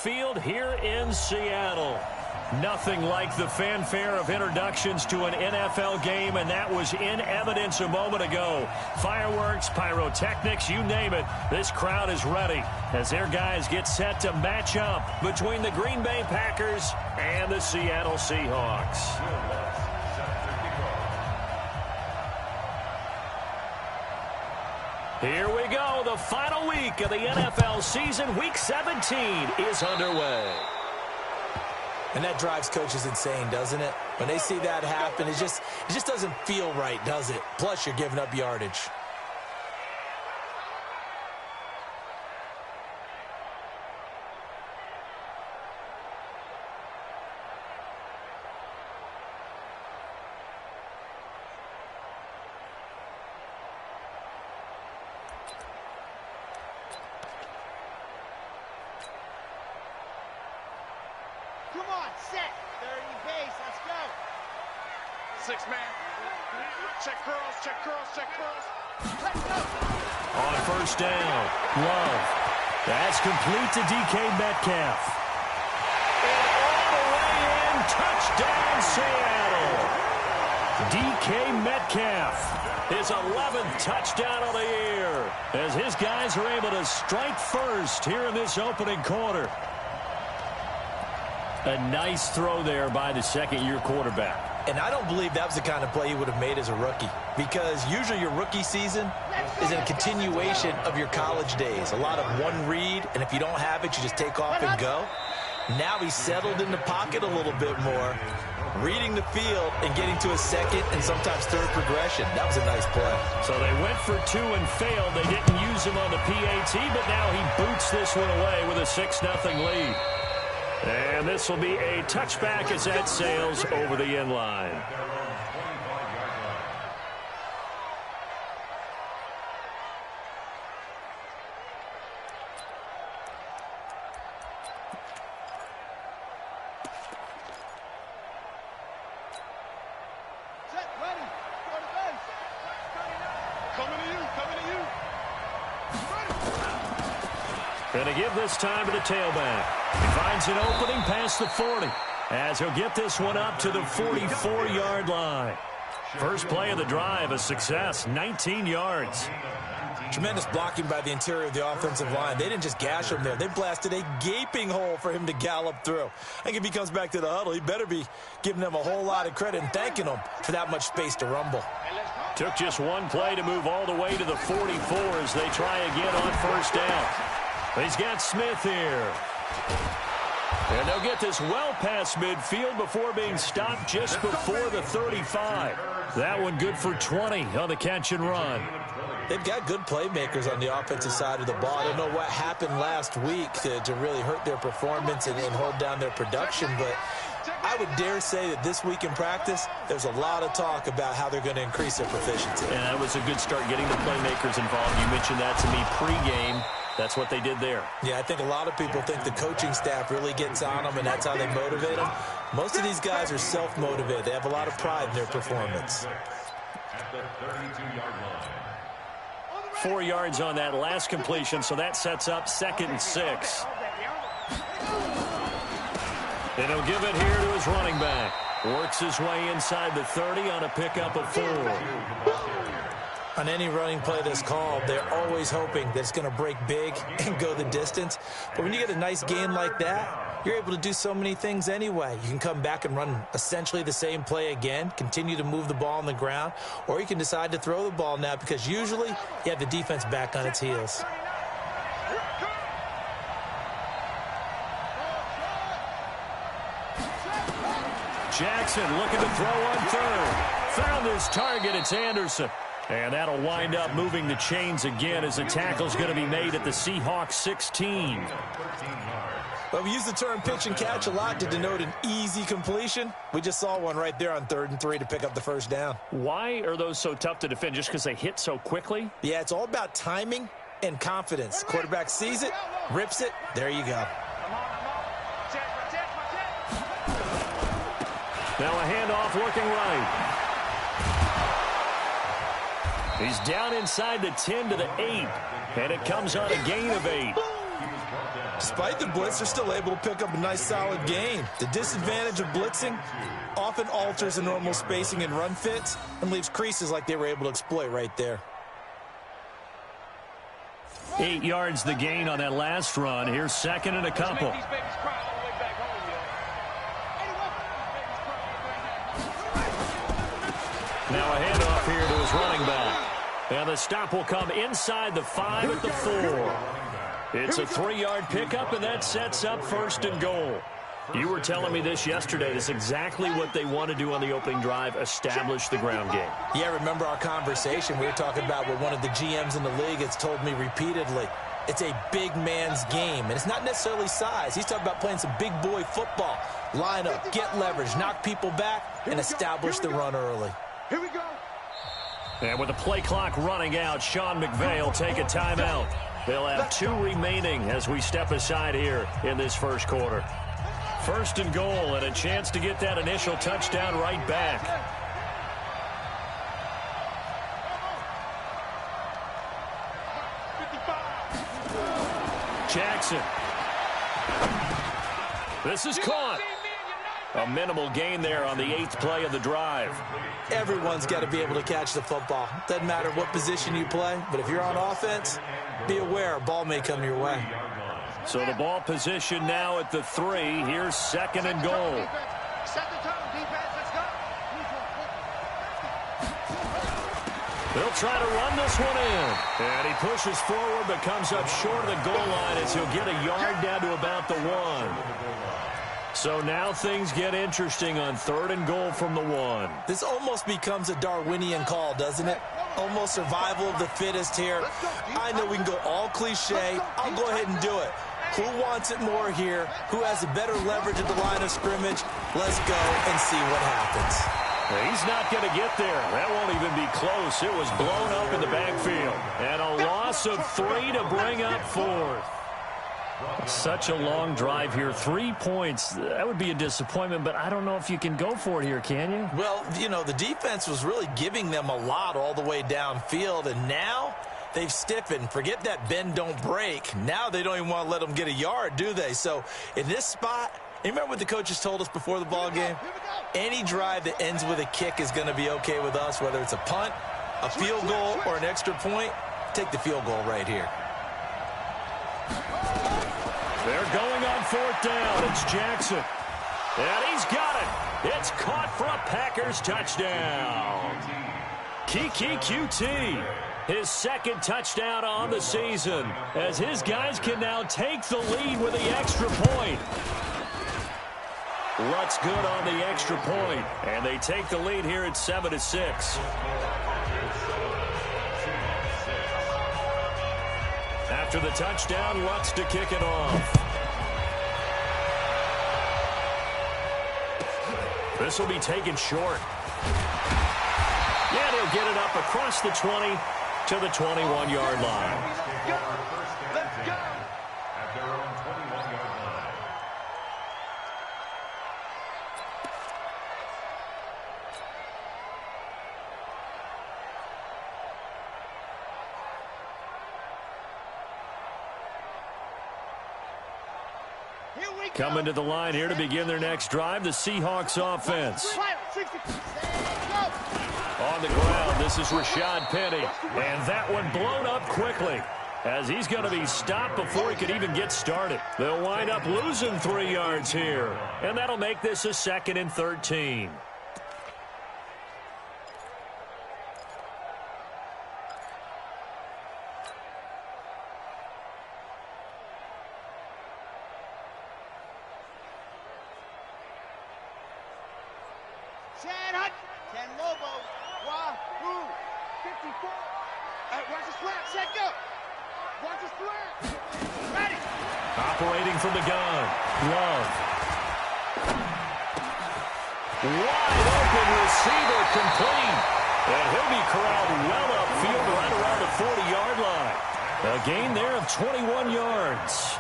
Field here in Seattle. Nothing like the fanfare of introductions to an NFL game, and that was in evidence a moment ago. Fireworks, pyrotechnics, you name it. This crowd is ready as their guys get set to match up between the Green Bay Packers and the Seattle Seahawks. Here we go. The final week of the NFL season. Week 17 is underway. And that drives coaches insane, doesn't it? When they see that happen, it just doesn't feel right, does it? Plus, you're giving up yardage. Come on, set. 30 pace, let's go. 6-man. Check curls, check curls, check curls. Let's go. On first down, Love. That's complete to DK Metcalf. And all the way in, touchdown Seattle. DK Metcalf, his 11th touchdown of the year, as his guys are able to strike first here in this opening quarter. A nice throw there by the second-year quarterback. And I don't believe that was the kind of play he would have made as a rookie, because usually your rookie season is a continuation of your college days. A lot of one read, and if you don't have it, you just take off and go. Now he's settled in the pocket a little bit more, reading the field and getting to a second and sometimes third progression. That was a nice play. So they went for two and failed. They didn't use him on the PAT, but now he boots this one away with a 6-0 lead. And this will be a touchback as that sails over the end line. Set, ready. Go to base. Coming to you, coming to you. Going to give this time to the tailback. He finds an opening past the 40 as he'll get this one up to the 44-yard line. First play of the drive, a success, 19 yards. Tremendous blocking by the interior of the offensive line. They didn't just gash him there. They blasted a gaping hole for him to gallop through. I think if he comes back to the huddle, he better be giving them a whole lot of credit and thanking them for that much space to rumble. Took just one play to move all the way to the 44 as they try again on first down. He's got Smith here. And they'll get this well past midfield before being stopped just before the 35. That one good for 20 on the catch and run. They've got good playmakers on the offensive side of the ball. I don't know what happened last week to really hurt their performance and hold down their production, but I would dare say that this week in practice, there's a lot of talk about how they're going to increase their proficiency. And that was a good start getting the playmakers involved. You mentioned that to me pregame. That's what they did there. Yeah, I think a lot of people think the coaching staff really gets on them, and that's how they motivate them. Most of these guys are self-motivated. They have a lot of pride in their performance. At the 32-yard line. 4 yards on that last completion, so that sets up 2nd and 6. And he'll give it here to his running back. Works his way inside the 30 on a pickup of 4. On any running play that's called, they're always hoping that it's going to break big and go the distance. But when you get a nice gain like that, you're able to do so many things anyway. You can come back and run essentially the same play again, continue to move the ball on the ground, or you can decide to throw the ball now because usually you have the defense back on its heels. Jackson looking to throw on third. Found his target. It's Anderson. And that'll wind up moving the chains again as the tackle's going to be made at the Seahawks 16. Well, we use the term pitch and catch a lot to denote an easy completion. We just saw one right there on 3rd and 3 to pick up the first down. Why are those so tough to defend? Just because they hit so quickly? Yeah, it's all about timing and confidence. Quarterback sees it, rips it, there you go. Now a handoff working right. He's down inside the 10 to the 8, and it comes on a gain of 8. Despite the blitz, they're still able to pick up a nice, solid gain. The disadvantage of blitzing often alters the normal spacing and run fits and leaves creases like they were able to exploit right there. 8 yards the gain on that last run. Here's second and a couple. Now a handoff here to his running back. And the stop will come inside the 5 at the 4. It's a 3-yard pickup, and that sets up first and goal. You were telling me this yesterday. That's exactly what they want to do on the opening drive, establish the ground game. Yeah, remember our conversation. We were talking about what one of the GMs in the league has told me repeatedly. It's a big man's game, and it's not necessarily size. He's talking about playing some big boy football. Line up, get leverage, knock people back, and establish the run early. Here we go. And with the play clock running out, Sean McVay will take a timeout. They'll have 2 remaining as we step aside here in this first quarter. First and goal, and a chance to get that initial touchdown right back. Jackson. This is caught. A minimal gain there on the 8th play of the drive. Everyone's got to be able to catch the football. Doesn't matter what position you play, but if you're on offense, be aware a ball may come your way. So the ball position now at the 3. Here's second and goal. Set the tone, defense, let's go. They'll try to run this one in. And he pushes forward but comes up short of the goal line as he'll get a yard down to about the 1. So now things get interesting on 3rd and goal from the 1. This almost becomes a Darwinian call, doesn't it? Almost survival of the fittest here. I know we can go all cliche. I'll go ahead and do it. Who wants it more here? Who has a better leverage at the line of scrimmage? Let's go and see what happens. He's not going to get there. That won't even be close. It was blown up in the backfield. And a loss of 3 to bring up 4th. Such a long drive here. 3 points. That would be a disappointment, but I don't know if you can go for it here, can you? Well, you know, the defense was really giving them a lot all the way downfield, and now they've stiffened. Forget that bend, don't break. Now they don't even want to let them get a yard, do they? So in this spot, you remember what the coaches told us before the ball game? Any drive that ends with a kick is going to be okay with us, whether it's a punt, a field goal, or an extra point. Take the field goal right here. They're going on 4th down. It's Jackson. And he's got it. It's caught for a Packers touchdown. Keke Coutee, his 2nd touchdown on the season, as his guys can now take the lead with the extra point. Lutz good on the extra point, and they take the lead here at 7-6. After the touchdown, Lutz to kick it off. This will be taken short. Yeah, they'll get it up across the 20 to the 21-yard line. Let's go. At their own 21-yard line. Coming to the line here to begin their next drive, the Seahawks offense. On the ground, this is Rashad Penny. And that one blown up quickly, as he's going to be stopped before he could even get started. They'll wind up losing 3 yards here, and that'll make this a 2nd and 13. Chad Hunt, Ken Lobo, Wahoo, 54. Watch the slap, set, go. Watch the slap. Ready. Operating from the gun, Love. Wide open receiver complete. And he'll be corralled well upfield right around the 40-yard line. A gain there of 21 yards.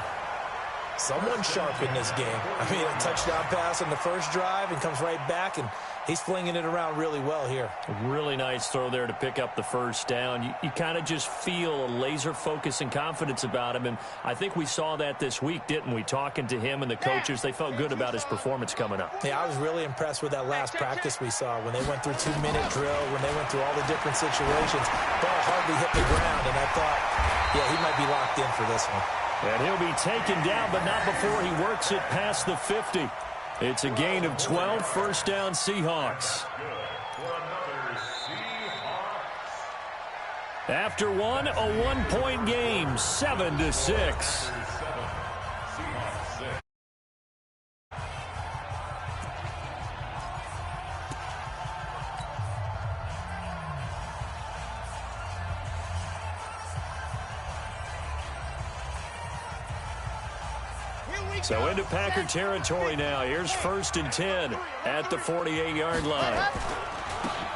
Someone's sharp in this game. I mean, a touchdown pass on the first drive and comes right back, and he's flinging it around really well here. A really nice throw there to pick up the first down. You kind of just feel a laser focus and confidence about him, and I think we saw that this week, didn't we? Talking to him and the coaches, they felt good about his performance coming up. Yeah, I was really impressed with that last practice we saw when they went through 2-minute drill, when they went through all the different situations. Ball hardly hit the ground, and I thought, yeah, he might be locked in for this one. And he'll be taken down, but not before he works it past the 50. It's a gain of 12, first down Seahawks. After one, a 1-point game, 7-6. So into Packer territory now. Here's 1st and 10 at the 48-yard line.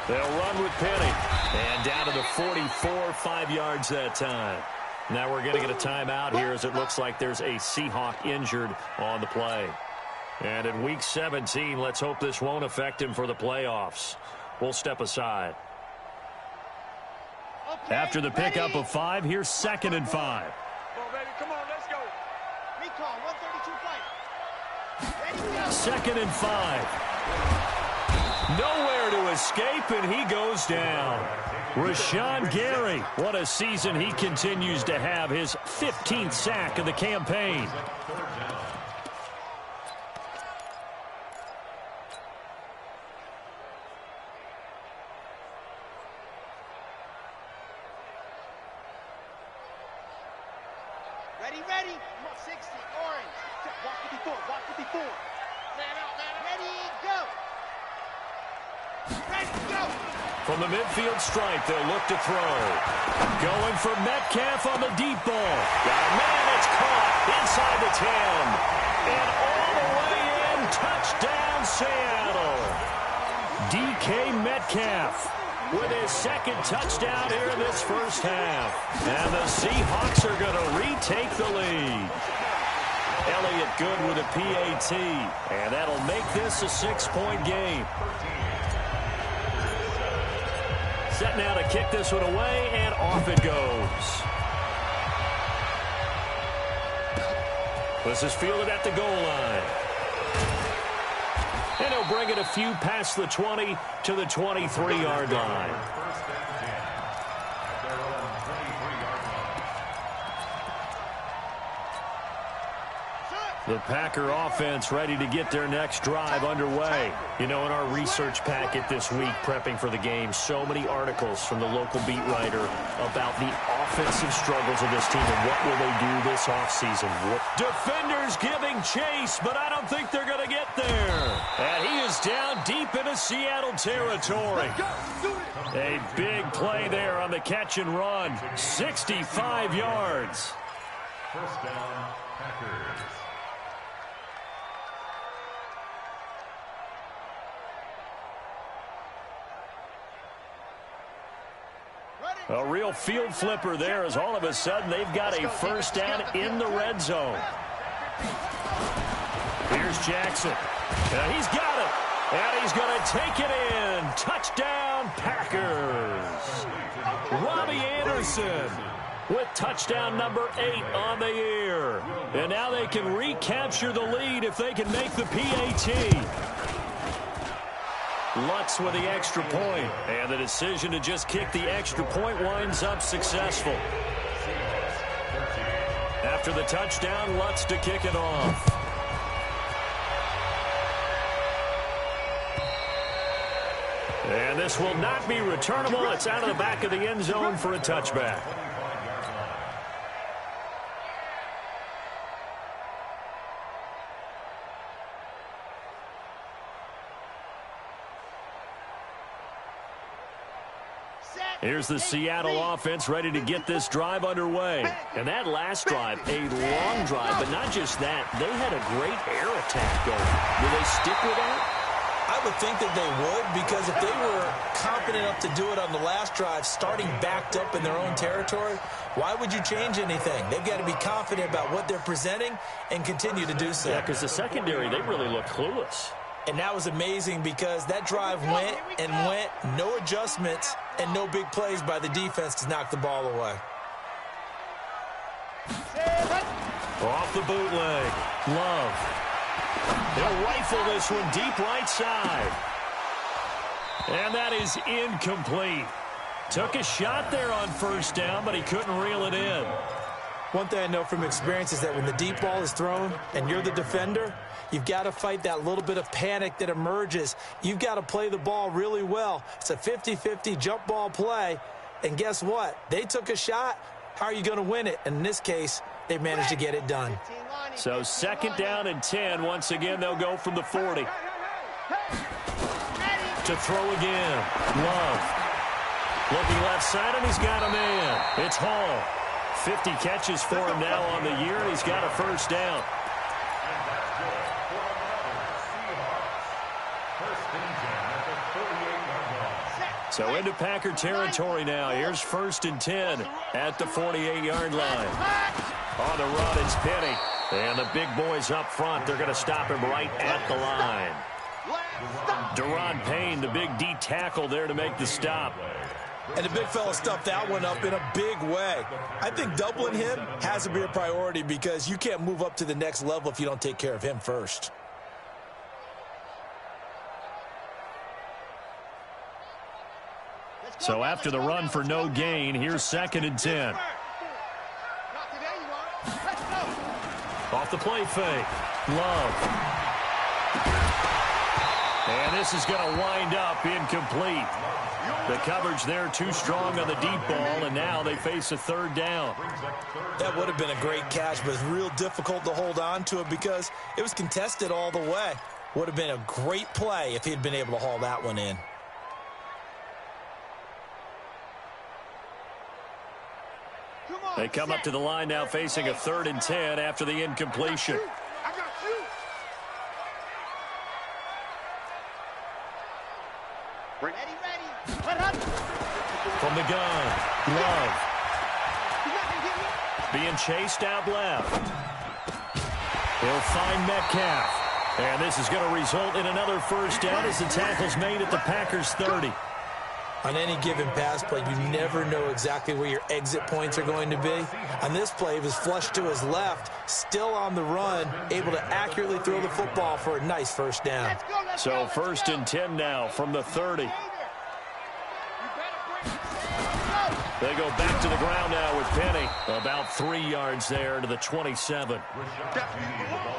They'll run with Penny. And down to the 44, 5 yards that time. Now we're going to get a timeout here as it looks like there's a Seahawk injured on the play. And in Week 17, let's hope this won't affect him for the playoffs. We'll step aside. After the pickup of 5, here's 2nd and 5. Come on, let's go. Recall, 132 fight. 2nd and 5. Nowhere to escape, and he goes down. Rashawn Gary, what a season he continues to have. His 15th sack of the campaign. Ready. Come on, 60, orange. Walk to before. Ready, go. From the midfield stripe, they'll look to throw. Going for Metcalf on the deep ball. Got a man, it's caught inside the 10. And all the way in, touchdown Seattle. DK Metcalf with his 2nd touchdown here in this first half. And the Seahawks are going to retake the lead. Elliott good with a PAT. And that'll make this a 6-point game. Set now to kick this one away, and off it goes. This is fielded at the goal line. And he'll bring it a few past the 20 to the 23-yard line. The Packer offense ready to get their next drive underway. You know, in our research packet this week, prepping for the game, so many articles from the local beat writer about the offensive struggles of this team and what will they do this offseason. Defenders giving chase, but I don't think they're going to get there. And he is down deep into Seattle territory. A big play there on the catch and run. 65 yards. First down, Packers. A real field flipper there as all of a sudden they've got a first down in the red zone. Here's Jackson. He's got it. And he's going to take it in. Touchdown, Packers. Robbie Anderson with touchdown number 8 on the year. And now they can recapture the lead if they can make the PAT. Lutz with the extra point, and the decision to just kick the extra point winds up successful. After the touchdown, Lutz to kick it off. And this will not be returnable. It's out of the back of the end zone for a touchback. Here's the Seattle offense ready to get this drive underway. And that last drive, a long drive, but not just that. They had a great air attack going. Will they stick with that? I would think that they would, because if they were confident enough to do it on the last drive, starting backed up in their own territory, why would you change anything? They've got to be confident about what they're presenting and continue to do so. Yeah, because the secondary, they really look clueless. And that was amazing because that drive went and went, no adjustments, and no big plays by the defense to knock the ball away. Off the bootleg. Love. They'll rifle this one deep right side. And that is incomplete. Took a shot there on first down, but he couldn't reel it in. One thing I know from experience is that when the deep ball is thrown and you're the defender, you've got to fight that little bit of panic that emerges. You've got to play the ball really well. It's a 50-50 jump ball play. And guess what? They took a shot. How are you going to win it? And in this case, they managed to get it done. So 2nd down and 10. Once again, they'll go from the 40. To throw again. Love. Looking left side, and he's got a man. It's Hall. 50 catches for him now on the year, and he's got a first down. So into Packer territory now. Here's 1st and 10 at the 48-yard line. On the run, it's Penny. And the big boys up front, they're going to stop him right at the line. Deron Payne, the big D tackle there to make the stop. And the big fella stuffed that one up in a big way. I think doubling him has to be a priority because you can't move up to the next level if you don't take care of him first. So after the run for no gain, here's 2nd and 10. Off the play fake. Love. And this is going to wind up incomplete. The coverage there too strong on the deep ball, and now they face a 3rd down. That would have been a great catch, but it's real difficult to hold on to it because it was contested all the way. Would have been a great play if he had been able to haul that one in. They come up to the line now facing a 3rd and 10 after the incompletion. From the gun, Love. Being chased out left. He'll find Metcalf. And this is going to result in another first down as the tackle's made at the Packers' 30. On any given pass play, you never know exactly where your exit points are going to be. On this play, he was flushed to his left, still on the run, able to accurately throw the football for a nice first down. So 1st and 10 now from the 30. They go back to the ground now with Penny. About 3 yards there to the 27.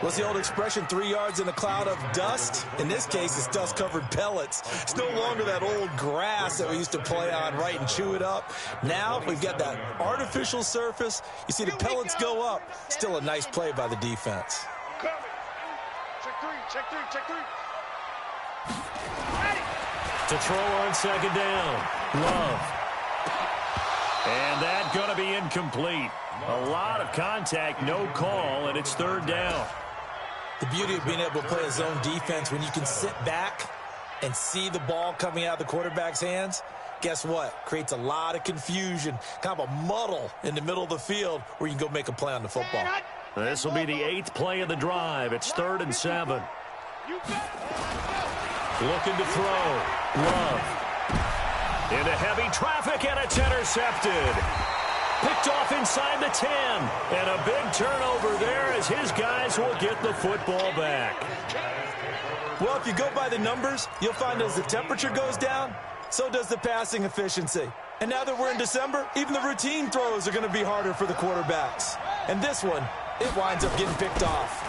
What's the old expression, 3 yards in a cloud of dust? In this case, it's dust-covered pellets. It's no longer that old grass that we used to play on, right, and chew it up. Now we've got that artificial surface. You see the pellets go up. Still a nice play by the defense. To throw on 2nd down. Love. And that's going to be incomplete. A lot of contact, no call, and it's 3rd down. The beauty of being able to play a zone defense when you can sit back and see the ball coming out of the quarterback's hands, guess what? Creates a lot of confusion, kind of a muddle in the middle of the field where you can go make a play on the football. This will be the 8th play of the drive. It's 3rd and 7. Looking to throw. Love. Into heavy traffic, and it's intercepted. Picked off inside the 10. And a big turnover there as his guys will get the football back. Well, if you go by the numbers, you'll find as the temperature goes down, so does the passing efficiency. And now that we're in December, even the routine throws are going to be harder for the quarterbacks. And this one, it winds up getting picked off.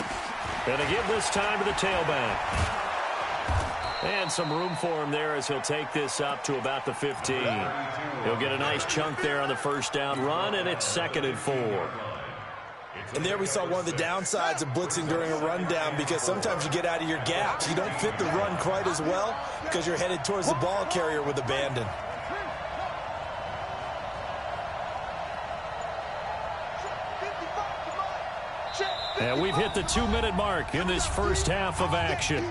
And to give this time to the tailback. And some room for him there as he'll take this up to about the 15. He'll get a nice chunk there on the first down run, and it's 2nd and 4. And there we saw one of the downsides of blitzing during a rundown because sometimes you get out of your gaps. You don't fit the run quite as well because you're headed towards the ball carrier with abandon. And we've hit the 2-minute mark in this first half of action.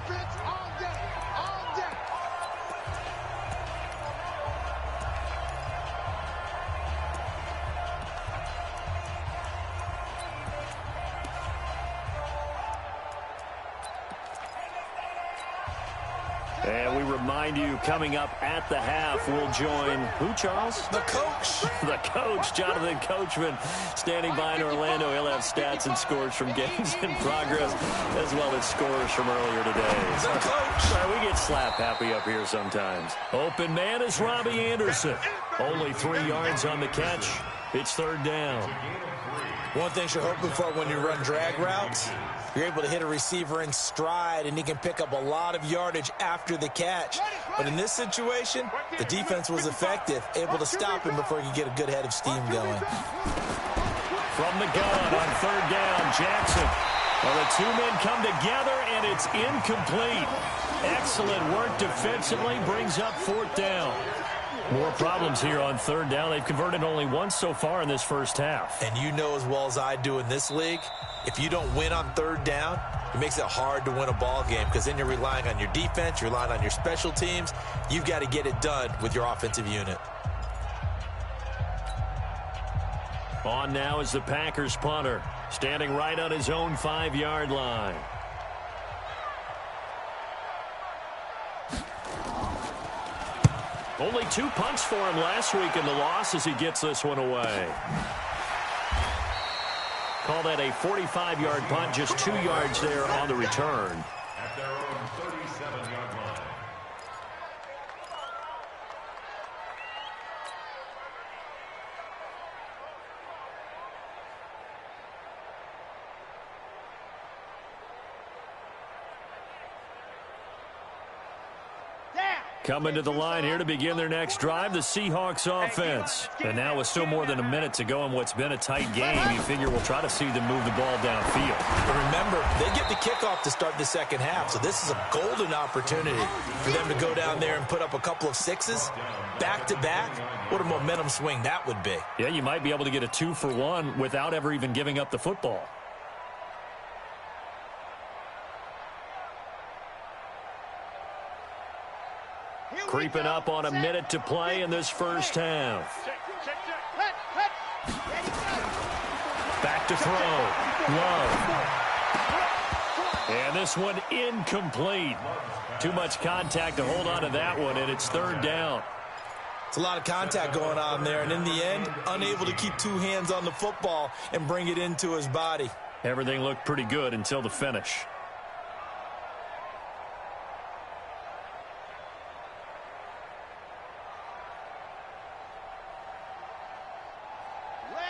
And we remind you, coming up at the half, we'll join who, Charles? The coach. The coach, Jonathan Coachman, standing by in Orlando. He'll have stats and scores from games in progress, as well as scores from earlier today. The coach. Sorry, we get slap happy up here sometimes. Open man is Robbie Anderson. Only 3 yards on the catch. It's third down. One thing you're hoping for when you run drag routes, you're able to hit a receiver in stride, and he can pick up a lot of yardage after the catch. But in this situation, the defense was effective, able to stop him before he could get a good head of steam going. From the gun on third down, Jackson. Well, the 2 men come together, and it's incomplete. Excellent work defensively, brings up fourth down. More problems here on third down. They've converted only once so far in this first half. And you know as well as I do in this league, if you don't win on third down, it makes it hard to win a ball game because then you're relying on your defense, you're relying on your special teams. You've got to get it done with your offensive unit. On now is the Packers punter, standing right on his own 5-yard line. Only 2 punts for him last week in the loss as he gets this one away. Call that a 45-yard punt, just 2 yards there on the return. At their own 37-yard line. Coming to the line here to begin their next drive, the Seahawks offense. And now with still more than a minute to go in what's been a tight game, you figure we'll try to see them move the ball downfield. But remember, they get the kickoff to start the second half, so this is a golden opportunity for them to go down there and put up a couple of sixes back-to-back. What a momentum swing that would be. Yeah, you might be able to get a 2-for-1 without ever even giving up the football. Creeping up on a minute to play in this first half. Back to throw. Love. And this one incomplete. Too much contact to hold on to that one, and it's third down. It's a lot of contact going on there, and in the end, unable to keep 2 hands on the football and bring it into his body. Everything looked pretty good until the finish.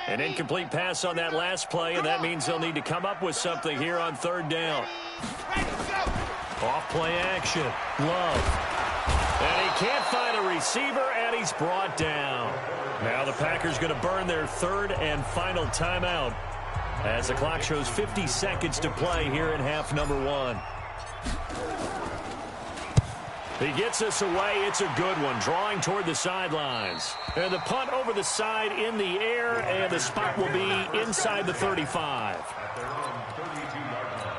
An incomplete pass on that last play, and that means they'll need to come up with something here on third down. Off play action. Love. And he can't find a receiver, and he's brought down. Now the Packers going to burn their third and final timeout as the clock shows 50 seconds to play here in half number 1. He gets us away. It's a good one, drawing toward the sidelines. And the punt over the side in the air, and the spot will be inside the 35. At their own 32-yard line.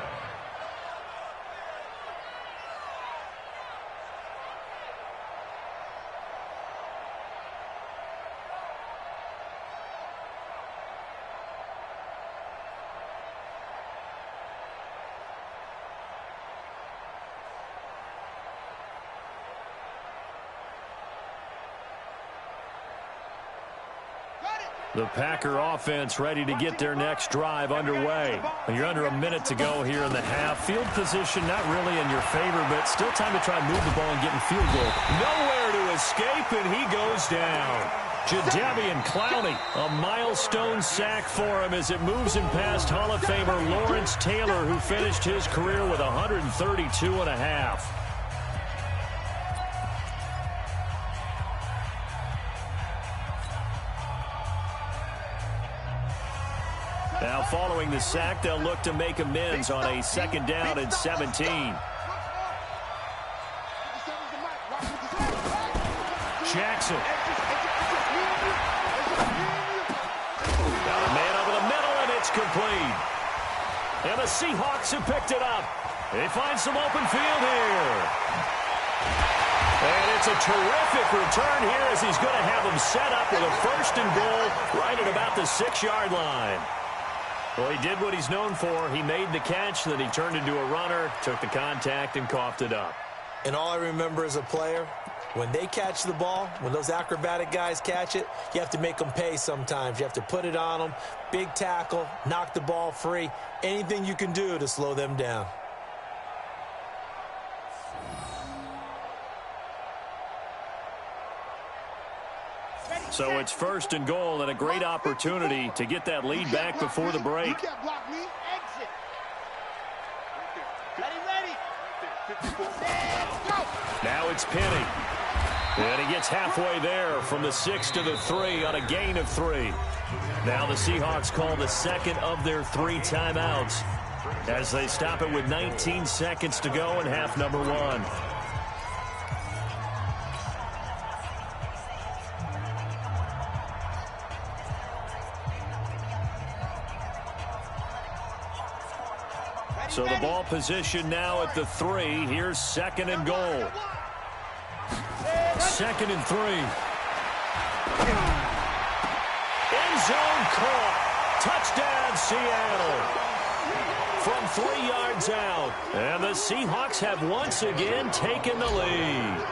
The Packer offense ready to get their next drive underway. And you're under a minute to go here in the half. Field position not really in your favor, but still time to try and move the ball and get in field goal. Nowhere to escape, and he goes down. Jadeveon Clowney, a milestone sack for him as it moves him past Hall of Famer Lawrence Taylor, who finished his career with 132.5. Now following the sack, they'll look to make amends on a second down and 17. Jackson. Got a man over the middle, and it's complete. And the Seahawks have picked it up. They find some open field here. And it's a terrific return here as he's going to have them set up with a first and goal right at about the 6-yard line. Well, he did what he's known for. He made the catch, then he turned into a runner, took the contact, and coughed it up. And all I remember as a player, when they catch the ball, when those acrobatic guys catch it, you have to make them pay sometimes. You have to put it on them, big tackle, knock the ball free, anything you can do to slow them down. So it's 1st and goal and a great opportunity to get that lead back before the break. You can't block me. Exit. Ready. Go. Now it's Penny. And he gets halfway there from the 6 to the 3 on a gain of 3. Now the Seahawks call the second of their 3 timeouts as they stop it with 19 seconds to go in half number 1. So the ball position now at the 3. Here's 2nd and goal. 2nd and 3. End zone caught. Touchdown, Seattle. From 3 yards out. And the Seahawks have once again taken the lead.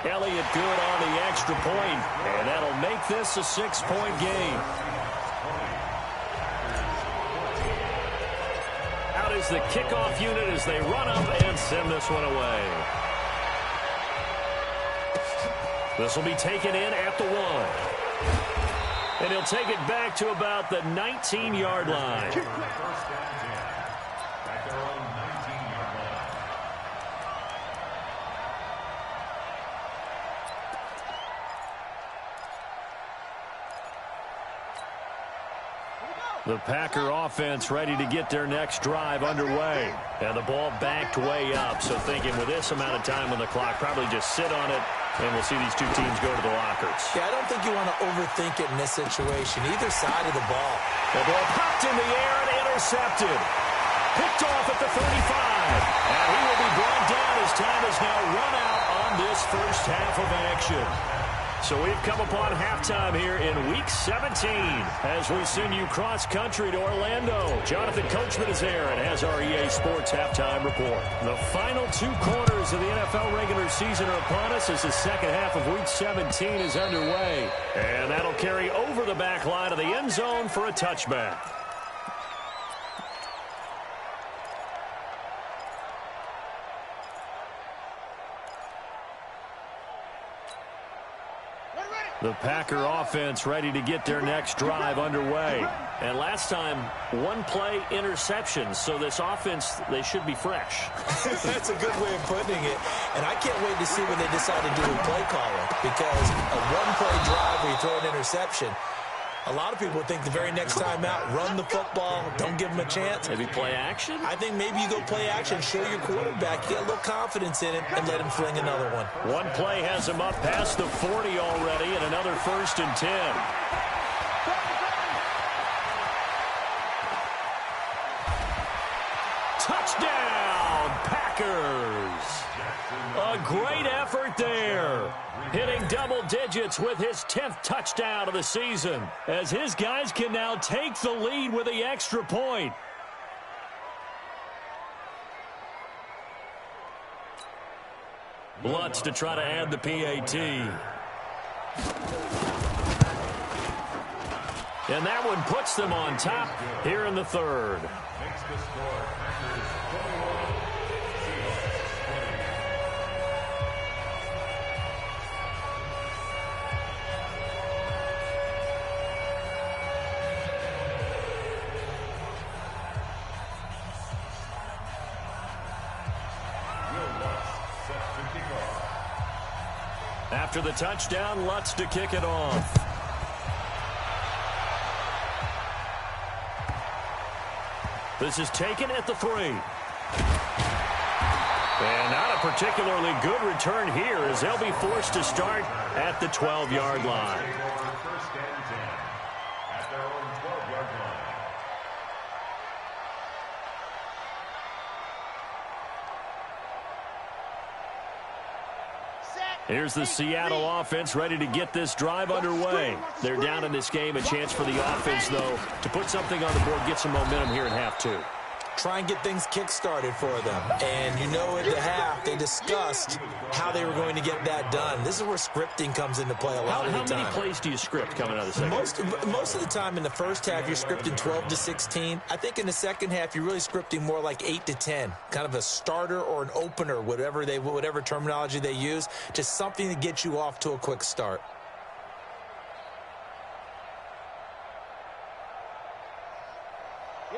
Elliott good on the extra point, and that'll make this a 6-point game. Out is the kickoff unit as they run up and send this one away. This will be taken in at the 1. And he'll take it back to about the 19-yard line. The Packer offense ready to get their next drive underway. And the ball backed way up. So thinking with this amount of time on the clock, probably just sit on it, and we'll see these two teams go to the lockers. Yeah, I don't think you want to overthink it in this situation, either side of the ball. The ball popped in the air and intercepted. Picked off at the 35. And he will be brought down as time is now run out on this first half of action. So we've come upon halftime here in Week 17 as we send you cross-country to Orlando. Jonathan Coachman is there and has our EA Sports Halftime Report. The final 2 quarters of the NFL regular season are upon us as the second half of Week 17 is underway. And that'll carry over the back line of the end zone for a touchback. The Packer offense ready to get their next drive underway. And last time, 1-play interception. So this offense, they should be fresh. That's a good way of putting it. And I can't wait to see when they decide to do a play calling. Because a 1-play drive where you throw an interception, a lot of people think the very next time out, run the football, don't give them a chance. Maybe play action? I think maybe you go play action, show your quarterback, you get a little confidence in it, and let him fling another one. 1 play has him up past the 40 already, and another 1st and 10. Touchdown, Packers! A great effort there. Hitting double digits with his 10th touchdown of the season as his guys can now take the lead with the extra point. Lutz to try to add the PAT. And that one puts them on top here in the 3rd. Makes the score Packers 21, Seahawks 20. Will Lutz set to kick off. After the touchdown, Lutz to kick it off. This is taken at the 3. And not a particularly good return here as they'll be forced to start at the 12-yard line. Take over 1st and 10 at their own 12-yard line. Here's the Seattle offense ready to get this drive underway. They're down in this game. A chance for the offense, though, to put something on the board, get some momentum here in half 2. try and get things kick-started for them. And you know at the half, they discussed how they were going to get that done. This is where scripting comes into play a lot of the time. How many plays do you script coming out of the second? Most of the time in the first half, you're scripting 12 to 16. I think in the second half, you're really scripting more like 8 to 10, kind of a starter or an opener, whatever terminology they use, just something to get you off to a quick start.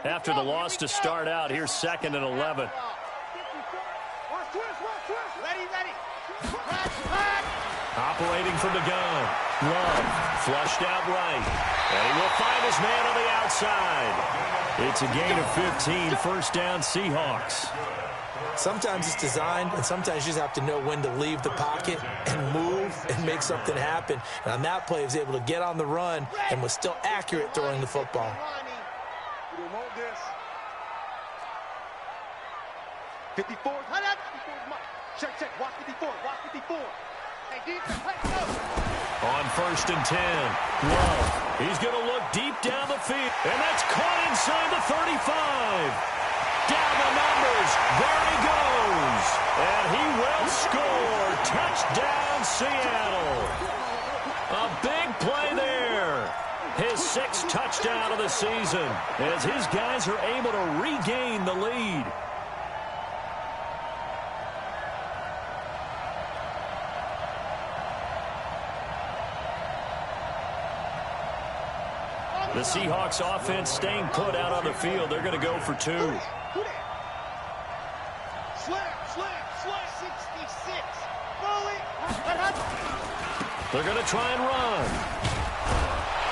After the loss to start out, here's 2nd and 11. Operating from the gun. Love flushed out right. And he will find his man on the outside. It's a gain of 15, first down Seahawks. Sometimes it's designed, and sometimes you just have to know when to leave the pocket and move and make something happen. And on that play, he was able to get on the run and was still accurate throwing the football. This. 54. Check. Walk 54. Hey, defense, let's go. On 1st and 10. Love. He's going to look deep down the field. And that's caught inside the 35. Down the numbers. There he goes. And he will score. Touchdown, Seattle. A big play there. His 6th touchdown of the season as his guys are able to regain the lead. The Seahawks offense staying put out on the field. They're going to go for 2. Slam. 66. They're going to try and run.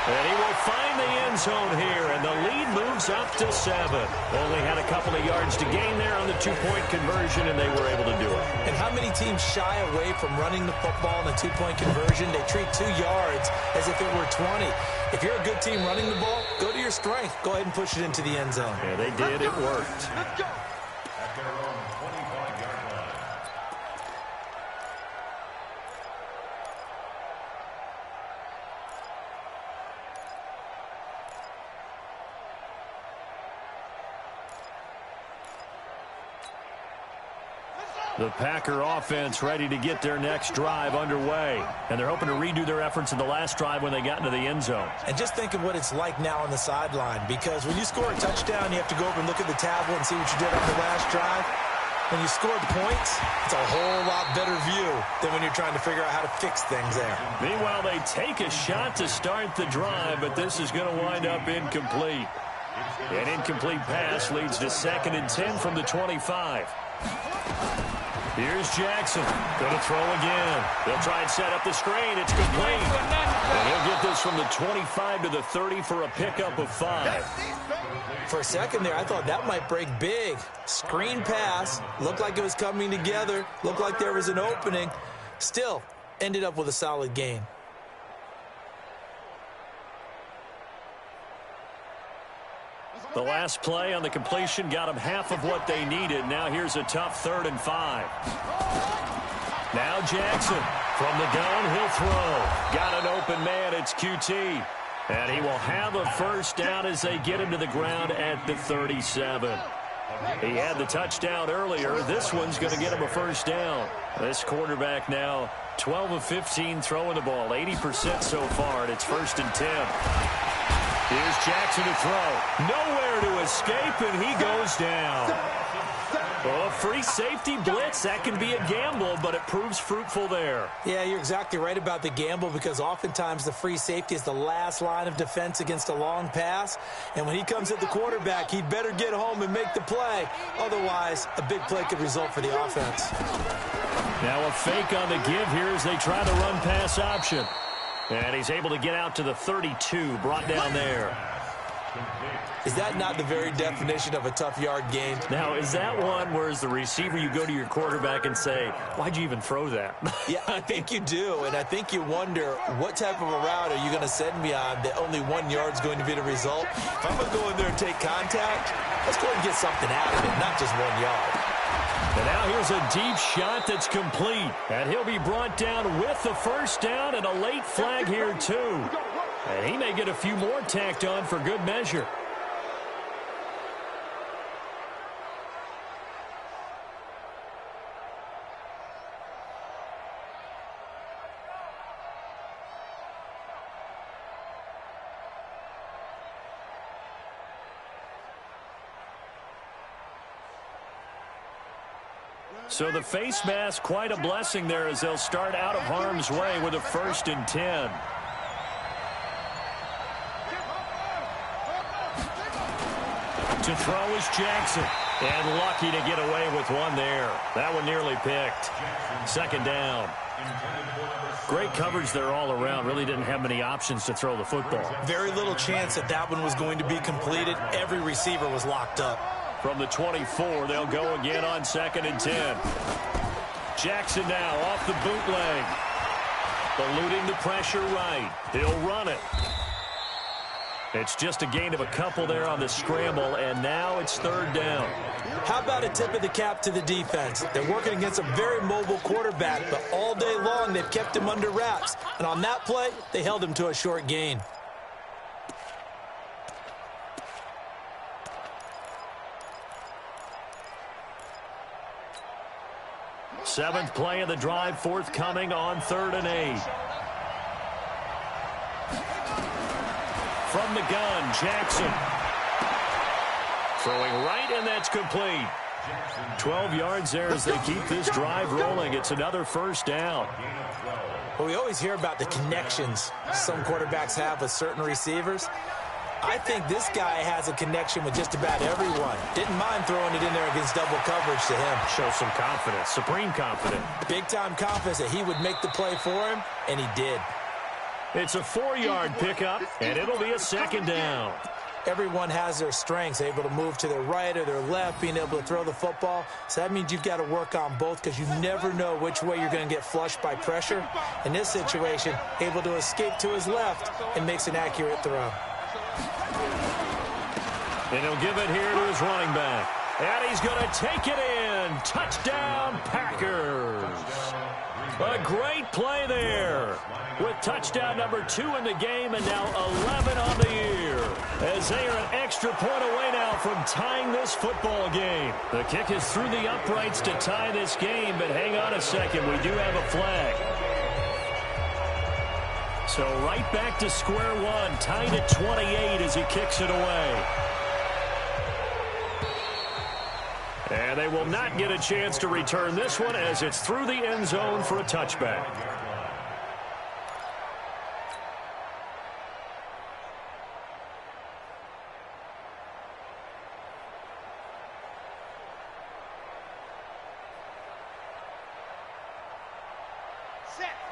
And he will find the end zone here, and the lead moves up to 7. Only had a couple of yards to gain there on the 2-point conversion, and they were able to do it. And how many teams shy away from running the football in a 2-point conversion? They treat 2 yards as if it were 20. If you're a good team running the ball, go to your strength. Go ahead and push it into the end zone. Yeah, they did. It worked. Let's go. At their own 25-yard line. The Packer offense ready to get their next drive underway. And they're hoping to redo their efforts in the last drive when they got into the end zone. And just think of what it's like now on the sideline, because when you score a touchdown, you have to go over and look at the tablet and see what you did on the last drive. When you scored points, it's a whole lot better view than when you're trying to figure out how to fix things there. Meanwhile, they take a shot to start the drive, but this is going to wind up incomplete. An incomplete pass leads to 2nd and 10 from the 25. Here's Jackson. Going to throw again. They'll try and set up the screen. It's complete. And he'll get this from the 25 to the 30 for a pickup of 5. For a second there, I thought that might break big. Screen pass. Looked like it was coming together. Looked like there was an opening. Still, ended up with a solid gain. The last play on the completion got them half of what they needed. Now here's a tough 3rd and 5. Now Jackson from the gun, he'll throw. Got an open man, it's QT. And he will have a first down as they get him to the ground at the 37. He had the touchdown earlier. This one's going to get him a first down. This quarterback now 12 of 15 throwing the ball, 80% so far, and it's 1st and 10. Here's Jackson to throw. Nowhere to escape, and he goes down. Well, a free safety blitz, that can be a gamble, but it proves fruitful there. Yeah, you're exactly right about the gamble, because oftentimes the free safety is the last line of defense against a long pass. And when he comes at the quarterback, he'd better get home and make the play. Otherwise, a big play could result for the offense. Now a fake on the give here as they try the run-pass option. And he's able to get out to the 32, brought down there. Is that not the very definition of a tough yard gain? Now, is that one where as the receiver you go to your quarterback and say, why'd you even throw that? Yeah, I think you do, and I think you wonder what type of a route are you going to send me on that only 1 yard's going to be the result? If I'm going to go in there and take contact, let's go and get something out of it, not just 1 yard. And now here's a deep shot that's complete. And he'll be brought down with the first down and a late flag here, too. And he may get a few more tacked on for good measure. So the face mask, quite a blessing there as they'll start out of harm's way with a 1st and 10. To throw is Jackson. And lucky to get away with one there. That one nearly picked. 2nd down. Great coverage there all around. Really didn't have many options to throw the football. Very little chance that that one was going to be completed. Every receiver was locked up. From the 24, they'll go again on 2nd and 10. Jackson now off the bootleg. Eluding the pressure right. He'll run it. It's just a gain of a couple there on the scramble, and now it's 3rd down. How about a tip of the cap to the defense? They're working against a very mobile quarterback, but all day long they've kept him under wraps. And on that play, they held him to a short gain. Seventh play of the drive forthcoming on 3rd and 8. From the gun, Jackson. Throwing right, and that's complete. 12 yards there as they keep this drive rolling. It's another 1st down. Well, we always hear about the connections some quarterbacks have with certain receivers. I think this guy has a connection with just about everyone. Didn't mind throwing it in there against double coverage to him. Shows some confidence, supreme confidence. Big-time confidence that he would make the play for him, and he did. It's a 4-yard pickup, and it'll be a 2nd down. Everyone has their strengths, able to move to their right or their left, being able to throw the football. So that means you've got to work on both because you never know which way you're going to get flushed by pressure. In this situation, able to escape to his left and makes an accurate throw. And he'll give it here to his running back. And he's going to take it in. Touchdown, Packers. A great play there. With touchdown number 2 in the game and now 11 on the year. As they are an extra point away now from tying this football game. The kick is through the uprights to tie this game, but hang on a second. We do have a flag. So right back to square one, tied at 28 as he kicks it away. And they will not get a chance to return this one as it's through the end zone for a touchback.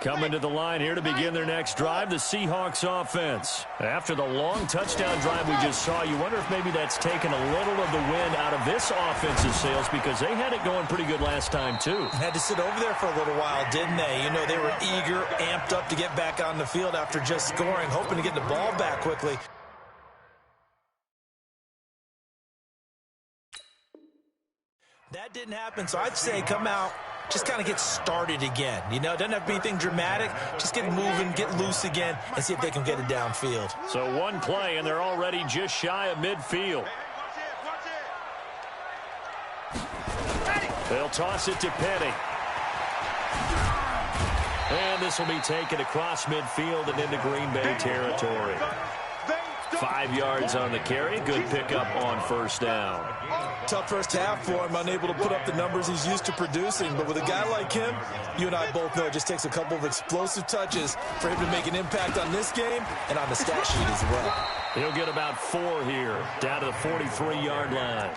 Coming to the line here to begin their next drive, the Seahawks offense. After the long touchdown drive we just saw, you wonder if maybe that's taken a little of the wind out of this offense's sails because they had it going pretty good last time, too. Had to sit over there for a little while, didn't they? You know, they were eager, amped up to get back on the field after just scoring, hoping to get the ball back quickly. That didn't happen, so I'd say come out, just kind of get started again. You know, it doesn't have to be anything dramatic. Just get moving, get loose again, and see if they can get it downfield. So one play, and they're already just shy of midfield. They'll toss it to Petty. And this will be taken across midfield and into Green Bay territory. 5 yards on the carry. Good pickup on 1st down. Tough first half for him, unable to put up the numbers he's used to producing. But with a guy like him, you and I both know it just takes a couple of explosive touches for him to make an impact on this game and on the stat sheet as well. He'll get about 4 here, down to the 43-yard line.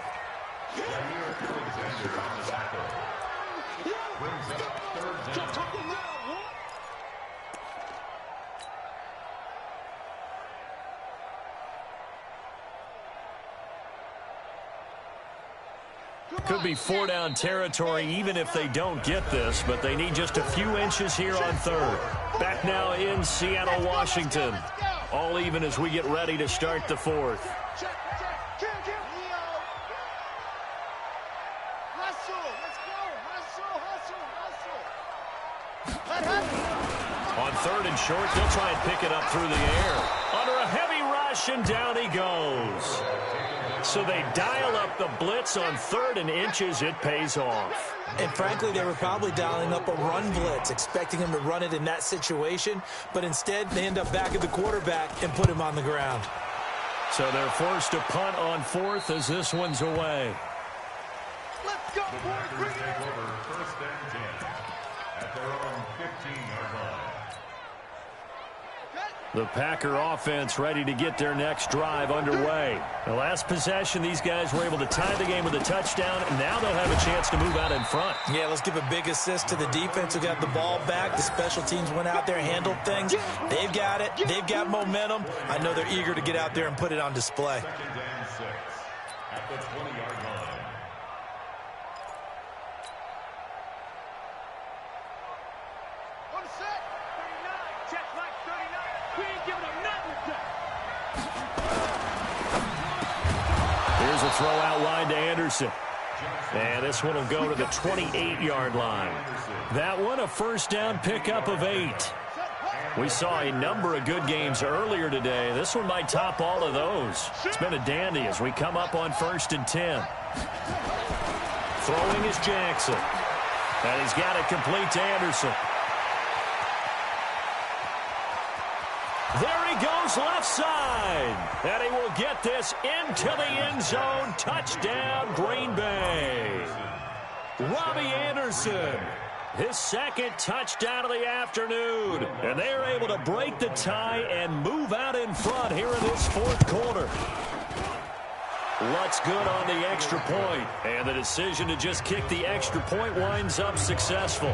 Could be 4-down territory even if they don't get this, but they need just a few inches here on 3rd. Back now in Seattle, Washington. All even as we get ready to start the 4th. On 3rd and short, they'll try and pick it up through the air. Under a heavy rush, and down he goes. So they dial up the blitz on 3rd and inches. It pays off. And frankly, they were probably dialing up a run blitz, expecting him to run it in that situation. But instead, they end up back at the quarterback and put him on the ground. So they're forced to punt on 4th as this one's away. Let's go, The boys. Packers Bring it take on. over first and 10 at their own 15-yard line. The Packer offense ready to get their next drive underway. The last possession, these guys were able to tie the game with a touchdown, and now they'll have a chance to move out in front. Yeah, let's give a big assist to the defense who got the ball back. The special teams went out there and handled things. They've got it. They've got momentum. I know they're eager to get out there and put it on display. Second and 6 at the 20-yard line. On the set. 39. Check like 39. We ain't giving them nothing to Here's a throw out wide to Anderson. And this one will go to the 28-yard line. That one a first down pickup of 8. We saw a number of good games earlier today. This one might top all of those. It's been a dandy as we come up on first and 10. Throwing is Jackson. And he's got it complete to Anderson. There he goes left side. And he will get this into the end zone. Touchdown, Green Bay. Robbie Anderson. His second touchdown of the afternoon. And they are able to break the tie and move out in front here in this fourth quarter. Lutz good on the extra point. And the decision to just kick the extra point winds up successful.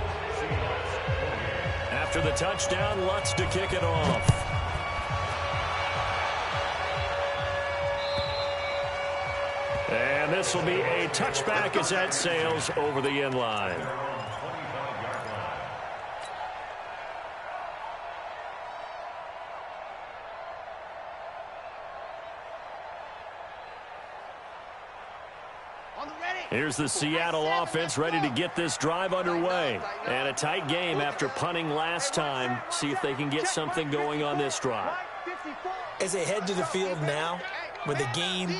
After the touchdown, Lutz to kick it off. And this will be a touchback as that sails over the end line. Here's the Seattle offense ready to get this drive underway. And a tight game after punting last time. See if they can get something going on this drive. As they head to the field now, with the game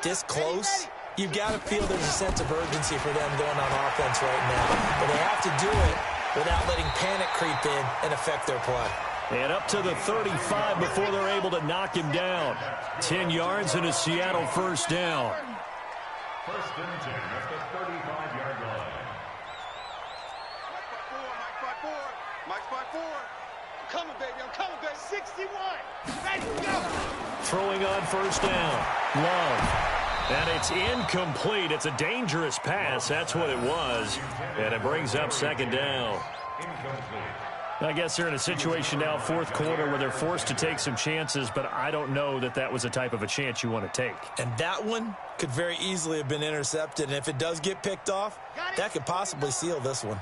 this close, you've got to feel there's a sense of urgency for them going on offense right now. But they have to do it without letting panic creep in and affect their play. And up to the 35 before they're able to knock him down. 10 yards and a Seattle first down. First and 10 at the 35-yard line. Mike's by 4. I'm coming, baby. I'm coming, baby. 61. Ready, go. Throwing on first down. Love. And it's incomplete. It's a dangerous pass. That's what it was. And it brings up second down. Incomplete. I guess they're in a situation now, fourth quarter, where they're forced to take some chances, but I don't know that that was the type of a chance you want to take. And that one could very easily have been intercepted. And if it does get picked off, that could possibly seal this one.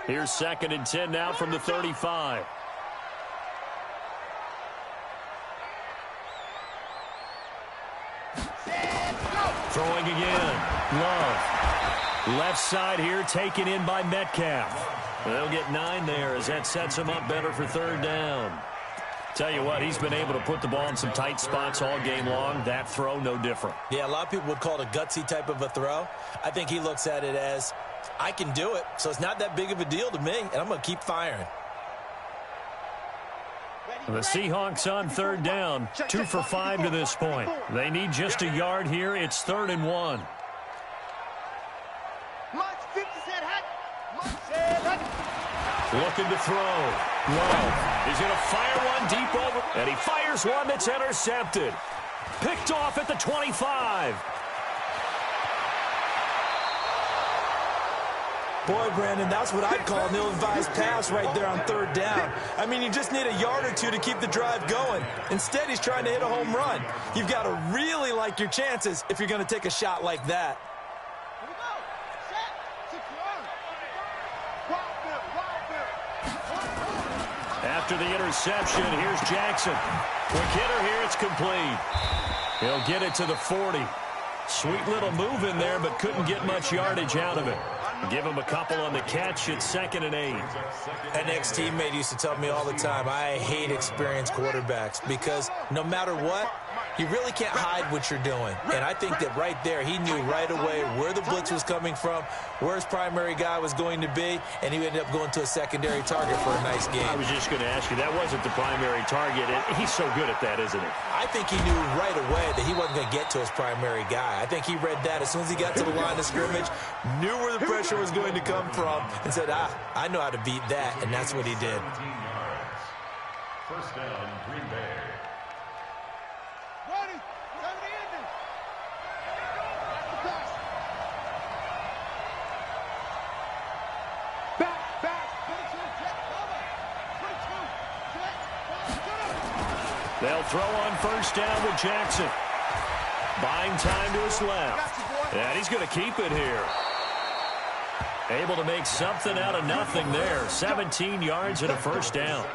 Here's second and 10 now from the 35. Throwing again. Love. Left side here taken in by Metcalf. They'll get 9 there as that sets him up better for third down. Tell you what, he's been able to put the ball in some tight spots all game long. That throw, no different. Yeah, a lot of people would call it a gutsy type of a throw. I think he looks at it as, I can do it, so it's not that big of a deal to me, and I'm going to keep firing. The Seahawks on third down, 2 for 5 to this point. They need just a yard here. It's 3rd and 1. Looking to throw. Love. He's going to fire one deep over, and he fires one that's intercepted. Picked off at the 25. Boy, Brandon, that's what I'd call an ill-advised pass right there on third down. I mean, you just need a yard or two to keep the drive going. Instead, he's trying to hit a home run. You've got to really like your chances if you're going to take a shot like that. After the interception, here's Jackson. Quick hitter here, it's complete. He'll get it to the 40. Sweet little move in there, but couldn't get much yardage out of it. Give him a couple on the catch. It's 2nd and 8. An ex-teammate used to tell me all the time, I hate experienced quarterbacks because no matter what, You really can't hide what you're doing. And I think that right there, he knew right away where the blitz was coming from, where his primary guy was going to be, and he ended up going to a secondary target for a nice game. I was just going to ask you, that wasn't the primary target. He's so good at that, isn't he? I think he knew right away that he wasn't going to get to his primary guy. I think he read that as soon as he got to the line of scrimmage, knew where the pressure was going to come from, and said, I know how to beat that, and that's what he did. First down, Green Bay. Ready. Come to the ending. Back. They'll throw on first down with Jackson. Buying time to his left. And he's going to keep it here. Able to make something out of nothing there. 17 yards and a first down.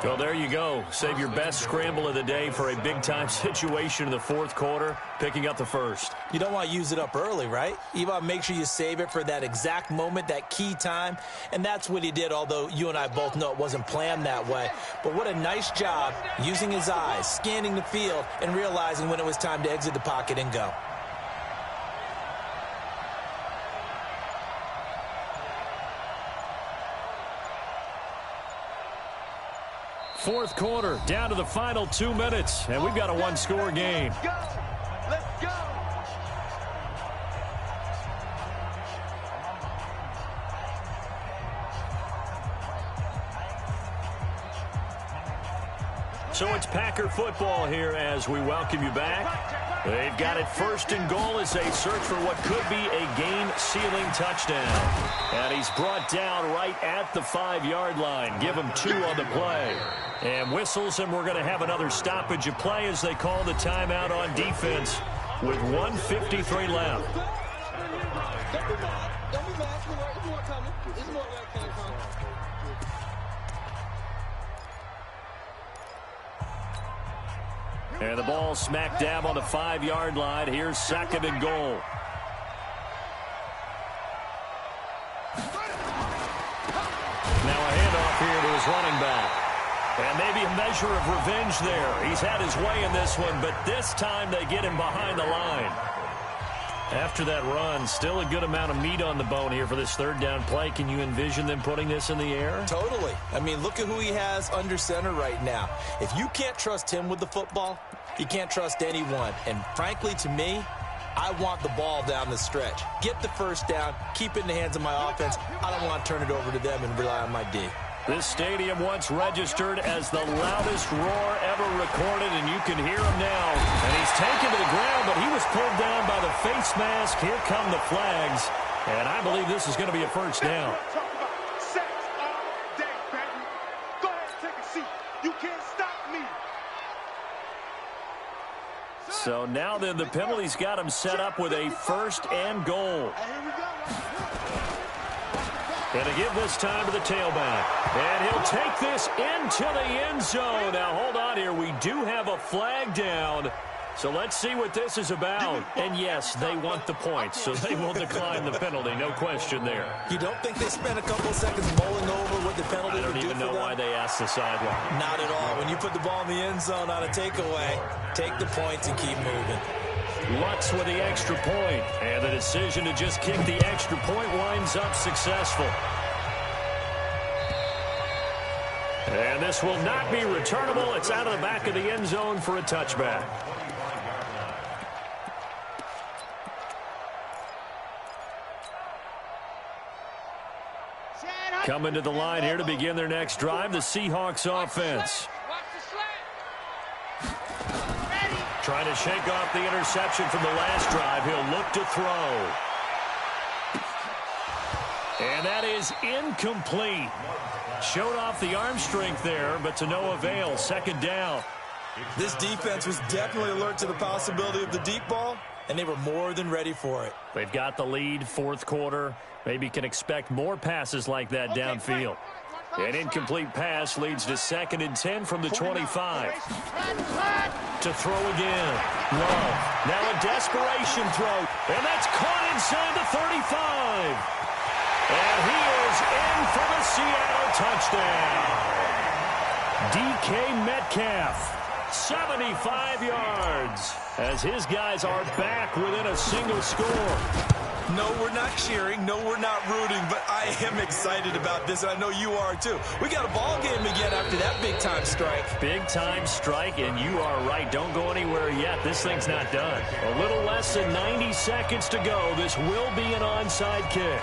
Well, there you go. Save your best scramble of the day for a big-time situation in the fourth quarter, picking up the first. You don't want to use it up early, right? You want to make sure you save it for that exact moment, that key time, and that's what he did, although you and I both know it wasn't planned that way. But what a nice job using his eyes, scanning the field, and realizing when it was time to exit the pocket and go. Fourth quarter, down to the final 2 minutes, and we've got a one-score game. Let's go. So it's Packer football here as we welcome you back. They've got it first and goal as they search for what could be a game-sealing touchdown. And he's brought down right at the 5-yard line. Give him 2 on the play. And whistles, and we're going to have another stoppage of play as they call the timeout on defense with 1:53 left. Don't be mad. It's more coming. It's more where it came from. And the ball smack dab on the 5-yard line. Here's second and goal. Now a handoff here to his running back. And maybe a measure of revenge there. He's had his way in this one, but this time they get him behind the line. After that run, still a good amount of meat on the bone here for this third down play. Can you envision them putting this in the air? Totally. I mean, look at who he has under center right now. If you can't trust him with the football, you can't trust anyone. And frankly, to me, I want the ball down the stretch. Get the first down, keep it in the hands of my offense. I don't want to turn it over to them and rely on my D. This stadium once registered as the loudest roar ever recorded, and you can hear him now. And he's taken to the ground, but he was pulled down by the face mask. Here come the flags, and I believe this is going to be a first down. Talk about sex all day, baby. Go ahead and take a seat. You can't stop me. So now then, the penalty's got him set up with a first and goal. Here we go. Going to give this time to the tailback. And he'll take this into the end zone. Now, hold on here. We do have a flag down. So let's see what this is about. And, yes, they want the points, so they will decline the penalty. No question there. You don't think they spent a couple seconds mulling over what the penalty I don't would do even for know them? why they asked the sideline. Not at all. When you put the ball in the end zone on a takeaway, take the points and keep moving. Lutz with the extra point, and the decision to just kick the extra point winds up successful. And this will not be returnable. It's out of the back of the end zone for a touchback. Coming to the line here to begin their next drive, the Seahawks offense. Trying to shake off the interception from the last drive. He'll look to throw. And that is incomplete. Showed off the arm strength there, but to no avail. Second down. This defense was definitely alert to the possibility of the deep ball, and they were more than ready for it. They've got the lead, fourth quarter. Maybe can expect more passes like that downfield. An incomplete pass leads to 2nd and 10 from the 25. To throw again. Love. Now a desperation throw. And that's caught inside the 35. And he is in for the Seattle touchdown. DK Metcalf. 75 yards as his guys are back within a single score. No, we're not cheering. No, we're not rooting, but I am excited about this, and I know you are too. We got a ball game again after that big-time strike. Big-time strike, and you are right. Don't go anywhere yet. This thing's not done. A little less than 90 seconds to go. This will be an onside kick.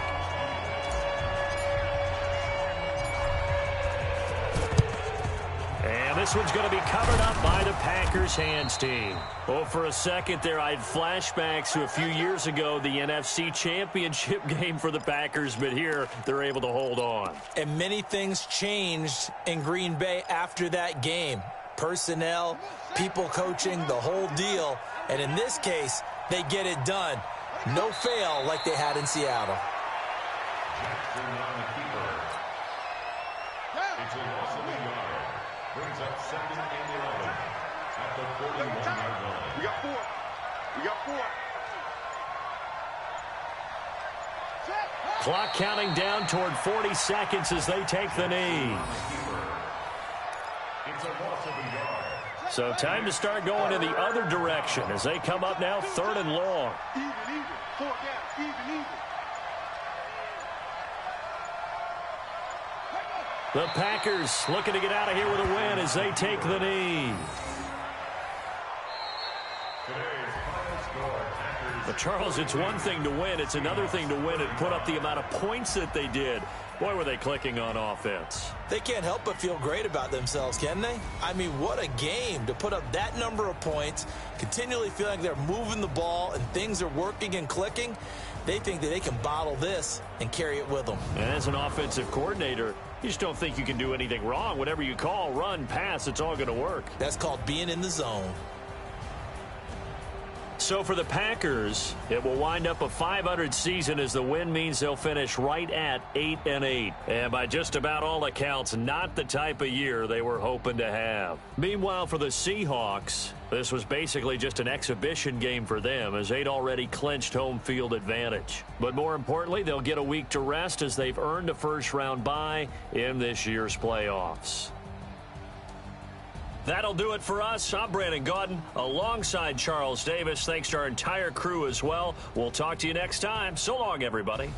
And this one's going to be covered up by the Packers hands team. Oh, for a second there, I had flashbacks to a few years ago, the NFC Championship game for the Packers, but here they're able to hold on. And many things changed in Green Bay after that game. Personnel, people coaching, the whole deal. And in this case, they get it done. No fail like they had in Seattle. Jackson on the keeper. It's a loss of a yard. Brings up 2nd and 11 at the 41-yard line. We got 4. We got 4. Clock counting down toward 40 seconds as they take the knee. It's a loss of a yard. So time to start going in the other direction as they come up now 3rd and long. Even. 4 down. Even. The Packers looking to get out of here with a win as they take the knee. Today's final score, Packers. But Charles, it's one thing to win. It's another thing to win and put up the amount of points that they did. Boy, were they clicking on offense. They can't help but feel great about themselves, can they? I mean, what a game to put up that number of points, continually feeling like they're moving the ball and things are working and clicking. They think that they can bottle this and carry it with them. And as an offensive coordinator, you just don't think you can do anything wrong. Whatever you call, run, pass, it's all going to work. That's called being in the zone. So for the Packers, it will wind up a .500 season as the win means they'll finish right at 8-8. And by just about all accounts, not the type of year they were hoping to have. Meanwhile, for the Seahawks, this was basically just an exhibition game for them as they'd already clinched home field advantage. But more importantly, they'll get a week to rest as they've earned a first-round bye in this year's playoffs. That'll do it for us. I'm Brandon Gaudin alongside Charles Davis. Thanks to our entire crew as well. We'll talk to you next time. So long, everybody.